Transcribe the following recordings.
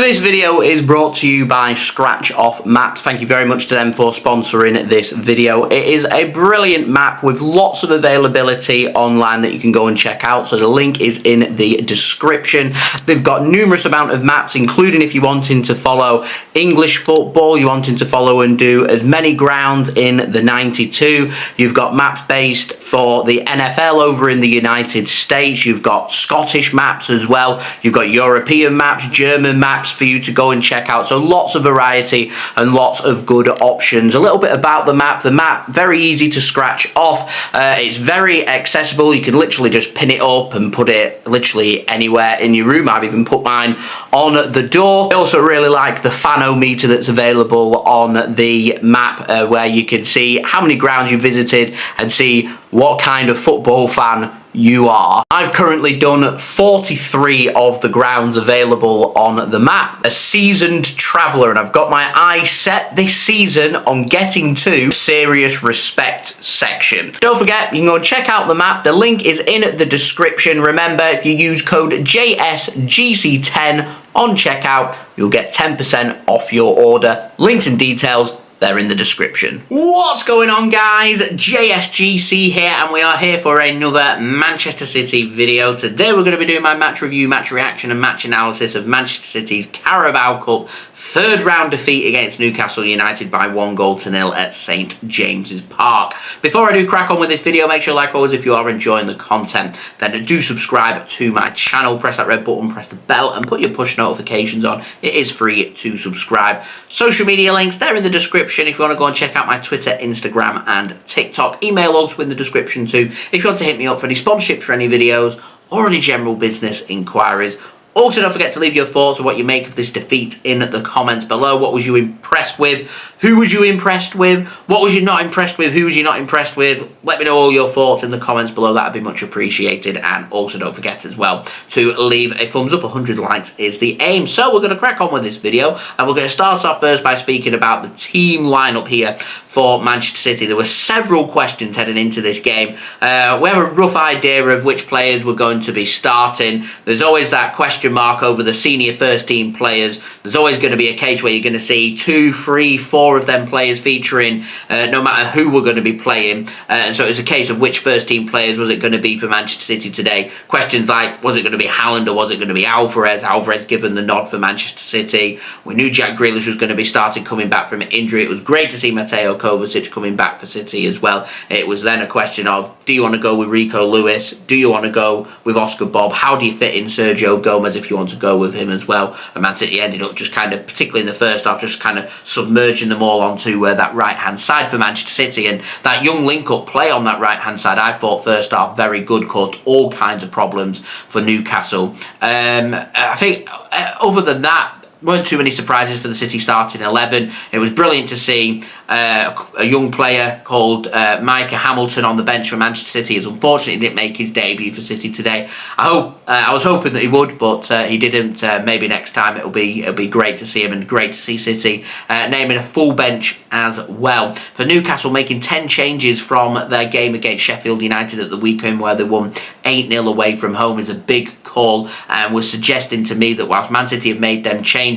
This video is brought to you by Scratch Off Maps. Thank you very much to them for sponsoring this video. It is a brilliant map with lots of availability online that you can go and check out. So the link is in the description. They've got numerous amount of maps, including if you're wanting to follow English football, you're wanting to follow and do as many grounds in the 92. You've got maps based for the NFL over in the United States. You've got Scottish maps as well. You've got European maps, German maps for you to go and check out. So lots of variety and lots of good options. A little bit about the map. The map, very easy to scratch off. It's very accessible. You can literally just pin it up and put it literally anywhere in your room. I've even put mine on the door. I also really like the fanometer that's available on the map, where you can see how many grounds you visited and see what kind of football fan you are. I've currently done 43 of the grounds available on the map. A seasoned traveller, and I've got my eyes set this season on getting to serious respect section. Don't forget, you can go and check out the map. The link is in the description. Remember, if you use code JSGC10 on checkout, you'll get 10% off your order. Links and details, they're in the description. What's going on, guys? JSGC here, and we are here for another Manchester City video. Today we're going to be doing my match review, match reaction and match analysis of Manchester City's Carabao Cup third round defeat against Newcastle United by 1-0 at St James's Park. Before I do crack on with this video, make sure, like always, if you are enjoying the content, then do subscribe to my channel. Press that red button, press the bell, and put your push notifications on. It is free to subscribe. Social media links, they're in the description. If you want to go and check out my Twitter, Instagram and TikTok. Email also in the description too if you want to hit me up for any sponsorship for any videos or any general business inquiries. Also, don't forget to leave your thoughts on what you make of this defeat in the comments below. What was you impressed with? Who was you impressed with? What was you not impressed with? Who was you not impressed with? Let me know all your thoughts in the comments below. That would be much appreciated. And also, don't forget as well to leave a thumbs up. 100 likes is the aim. So we're going to crack on with this video. And we're going to start off first by speaking about the team lineup here for Manchester City. There were several questions heading into this game. We have a rough idea of which players were going to be starting. There's always that question mark over the senior first team players. There's always going to be a case where you're going to see 2, 3, 4 of them players featuring no matter who we're going to be playing. And so it was a case of which first team players was it going to be for Manchester City today. Questions like, was it going to be Haaland or was it going to be Alvarez? Alvarez given the nod for Manchester City. We knew Jack Grealish was going to be starting coming back from injury. It was great to see Mateo Kovacic coming back for City as well. It was then a question of, do you want to go with Rico Lewis? Do you want to go with Oscar Bobb? How do you fit in Sergio Gomez if you want to go with him as well? And Man City ended up just kind of, particularly in the first half, just kind of submerging them all onto that right-hand side for Manchester City. And that young link-up play on that right-hand side, I thought first half very good, caused all kinds of problems for Newcastle. I think other than that, weren't too many surprises for the City starting 11. It was brilliant to see a young player called Micah Hamilton on the bench for Manchester City. As unfortunately didn't make his debut for City today. I was hoping that he would, but he didn't. Maybe next time it'll be great to see him, and great to see City naming a full bench as well. For Newcastle, making 10 changes from their game against Sheffield United at the weekend, where they won 8-0 away from home, is a big call, and was suggesting to me that whilst Man City have made them changes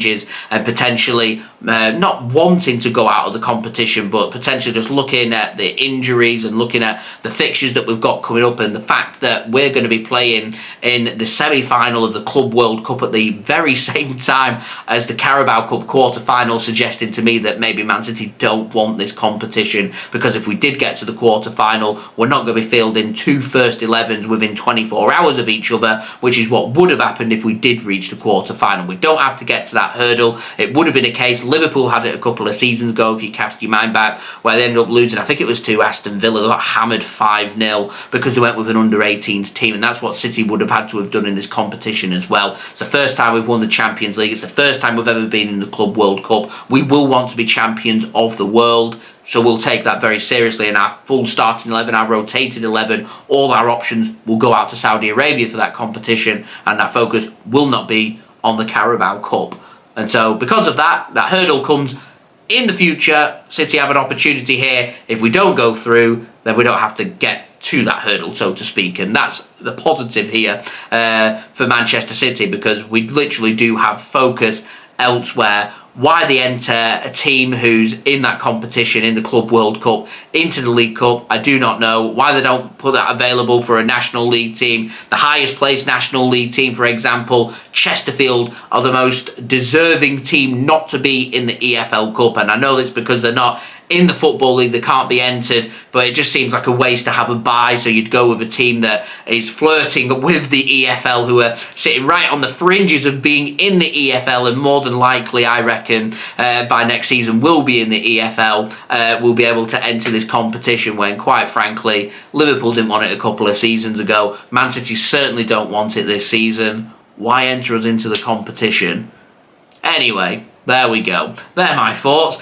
and potentially not wanting to go out of the competition, but potentially just looking at the injuries and looking at the fixtures that we've got coming up, and the fact that we're going to be playing in the semi-final of the Club World Cup at the very same time as the Carabao Cup quarter-final, suggesting to me that maybe Man City don't want this competition, because if we did get to the quarter-final, we're not going to be fielding 2 first 11s within 24 hours of each other, which is what would have happened if we did reach the quarter-final. We don't have to get to that hurdle. It would have been a case, Liverpool had it a couple of seasons ago, if you cast your mind back, where they ended up losing, I think it was to Aston Villa. They got hammered 5-0 because they went with an under-18s team, and that's what City would have had to have done in this competition as well. It's the first time we've won the Champions League. It's the first time we've ever been in the Club World Cup. We will want to be champions of the world, so we'll take that very seriously. In our full starting 11, our rotated 11, all our options will go out to Saudi Arabia for that competition, and that focus will not be on the Carabao Cup. And so because of that, that hurdle comes in the future. City have an opportunity here. If we don't go through, then we don't have to get to that hurdle, so to speak. And that's the positive here for Manchester City, because we literally do have focus elsewhere. Why they enter a team who's in that competition, in the Club World Cup, into the League Cup, I do not know. Why they don't put that available for a National League team, the highest placed National League team, for example, Chesterfield are the most deserving team not to be in the EFL Cup. And I know it's because they're not in the Football League, they can't be entered, but it just seems like a waste to have a bye, so you'd go with a team that is flirting with the EFL, who are sitting right on the fringes of being in the EFL, and more than likely, I reckon, by next season will be in the EFL, will be able to enter this competition when, quite frankly, Liverpool didn't want it a couple of seasons ago. Man City certainly don't want it this season. Why enter us into the competition? Anyway, there we go. They're my thoughts.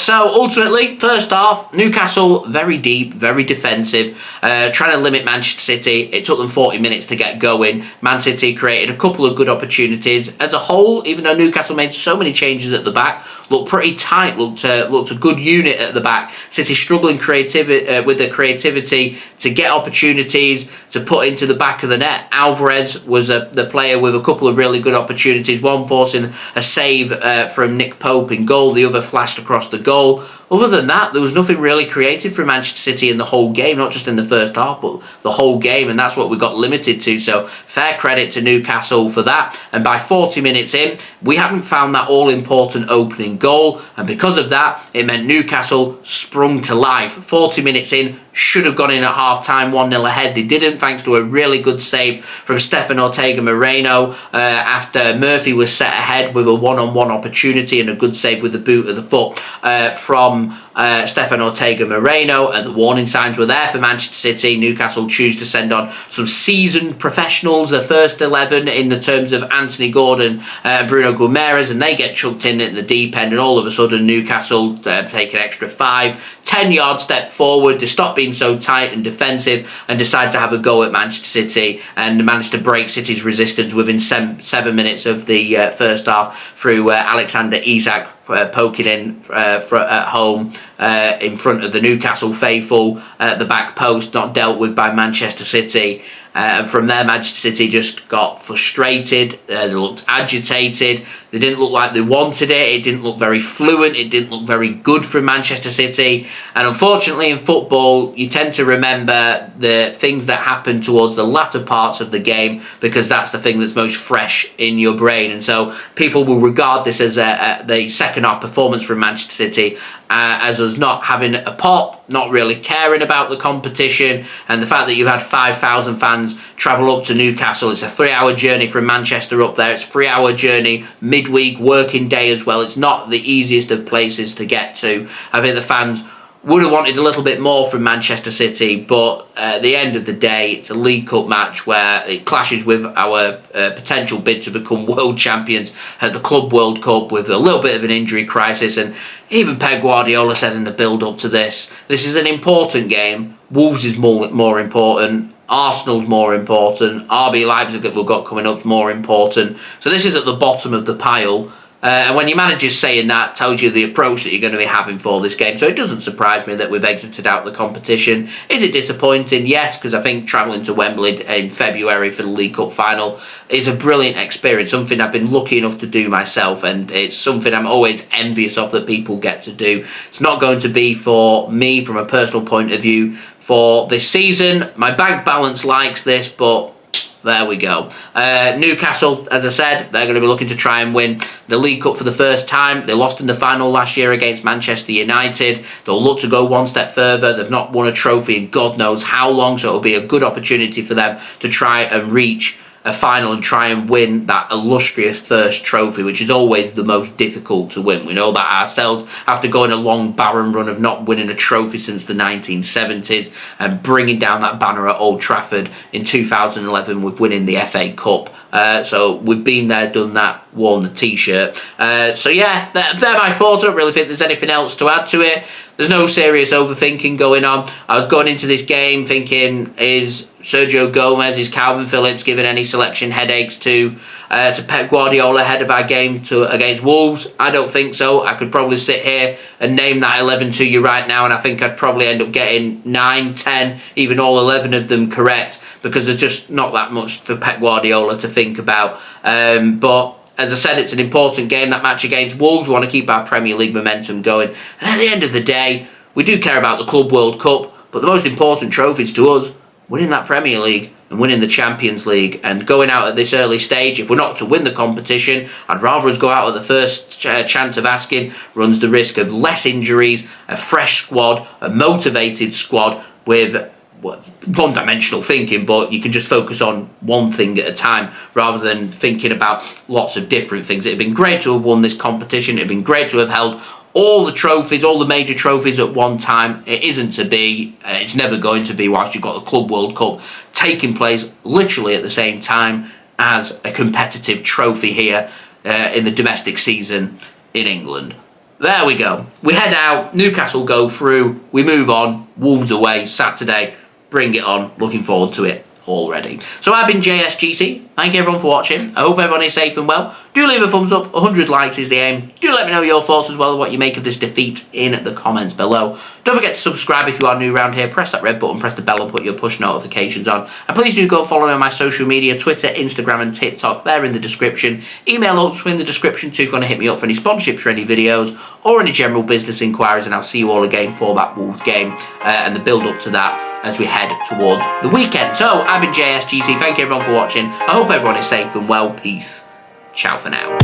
So ultimately, first half, Newcastle very deep, very defensive, trying to limit Manchester City. It took them 40 minutes to get going. Man City created a couple of good opportunities. As a whole, even though Newcastle made so many changes at the back, looked pretty tight, looked a good unit at the back. City struggling with the creativity to get opportunities to put into the back of the net. Alvarez was the player with a couple of really good opportunities, one forcing a save from Nick Pope in goal, the other flashed across the goal. Other than that, there was nothing really creative from Manchester City in the whole game, not just in the first half, but the whole game, and that's what we got limited to. So fair credit to Newcastle for that. And by 40 minutes in, we haven't found that all-important opening goal, and because of that, it meant Newcastle sprung to life. 40 minutes in, should have gone in at half-time, 1-0 ahead. They didn't, thanks to a really good save from Stefan Ortega-Moreno after Murphy was set ahead with a one-on-one opportunity and a good save with the boot of the foot from Stefan Ortega-Moreno. And the warning signs were there for Manchester City. Newcastle choose to send on some seasoned professionals, the first 11 in the terms of Anthony Gordon and Bruno Guimaraes, and they get chucked in at the deep end, and all of a sudden Newcastle take an extra 5-10 yard step forward to stop being so tight and defensive and decide to have a go at Manchester City, and managed to break City's resistance within 7 minutes of the first half through Alexander Isak poking in at home in front of the Newcastle faithful at the back post, not dealt with by Manchester City. And from there, Manchester City just got frustrated. They looked agitated. They didn't look like they wanted it. It didn't look very fluent. It didn't look very good from Manchester City. And unfortunately, in football, you tend to remember the things that happen towards the latter parts of the game, because that's the thing that's most fresh in your brain. And so people will regard this as the second half performance from Manchester City as us not having a pop, not really caring about the competition, and the fact that you had 5,000 fans travel up to Newcastle. It's a 3-hour journey from Manchester up there. It's a 3-hour journey, midweek, working day as well. It's not the easiest of places to get to. I think the fans would have wanted a little bit more from Manchester City, but at the end of the day, it's a League Cup match where it clashes with our potential bid to become world champions at the Club World Cup, with a little bit of an injury crisis. And even Pep Guardiola said in the build-up to this is an important game. Wolves is more important. Arsenal's more important. RB Leipzig that we've got coming up is more important. So this is at the bottom of the pile. And when your manager's saying that, tells you the approach that you're going to be having for this game. So it doesn't surprise me that we've exited out the competition. Is it disappointing? Yes, because I think travelling to Wembley in February for the League Cup final is a brilliant experience, something I've been lucky enough to do myself, and it's something I'm always envious of that people get to do. It's not going to be for me from a personal point of view for this season. My bank balance likes this, but there we go. Newcastle, as I said, they're going to be looking to try and win the League Cup for the first time. They lost in the final last year against Manchester United. They'll look to go one step further. They've not won a trophy in God knows how long, so it'll be a good opportunity for them to try and reach a final and try and win that illustrious first trophy, which is always the most difficult to win. We know that ourselves after going a long barren run of not winning a trophy since the 1970s and bringing down that banner at Old Trafford in 2011 with winning the FA Cup. So we've been there, done that, worn the t-shirt. So yeah, they're my thoughts. I don't really think there's anything else to add to it. There's no serious overthinking going on. I was going into this game thinking, is Sergio Gomez, is Kalvin Phillips giving any selection headaches to Pep Guardiola ahead of our game against Wolves? I don't think so. I could probably sit here and name that 11 to you right now, and I think I'd probably end up getting 9, 10, even all 11 of them correct, because there's just not that much for Pep Guardiola to think about. But as I said, it's an important game, that match against Wolves. We want to keep our Premier League momentum going. And at the end of the day, we do care about the Club World Cup, but the most important trophies to us, winning that Premier League and winning the Champions League. And going out at this early stage, if we're not to win the competition, I'd rather us go out at the first chance of asking. Runs the risk of less injuries, a fresh squad, a motivated squad with one-dimensional thinking, but you can just focus on one thing at a time rather than thinking about lots of different things. It'd been great to have won this competition. It'd been great to have held all the trophies, all the major trophies at one time. It isn't to be, it's never going to be whilst you've got the Club World Cup taking place literally at the same time as a competitive trophy here in the domestic season in England. There we go. We head out, Newcastle go through, we move on, Wolves away Saturday. Bring it on. Looking forward to it already. So I've been JSGC. Thank you everyone for watching. I hope everyone is safe and well. Do leave a thumbs up. 100 likes is the aim. Do let me know your thoughts as well, what you make of this defeat in the comments below. Don't forget to subscribe if you are new around here. Press that red button, press the bell and put your push notifications on. And please do go and follow me on my social media, Twitter, Instagram and TikTok. They're in the description. Email also in the description too if you want to hit me up for any sponsorships for any videos or any general business inquiries. And I'll see you all again for that Wolves game and the build up to that as we head towards the weekend. So I've been JSGC. Thank you everyone for watching. I hope everyone is safe and well. Peace. Ciao for now.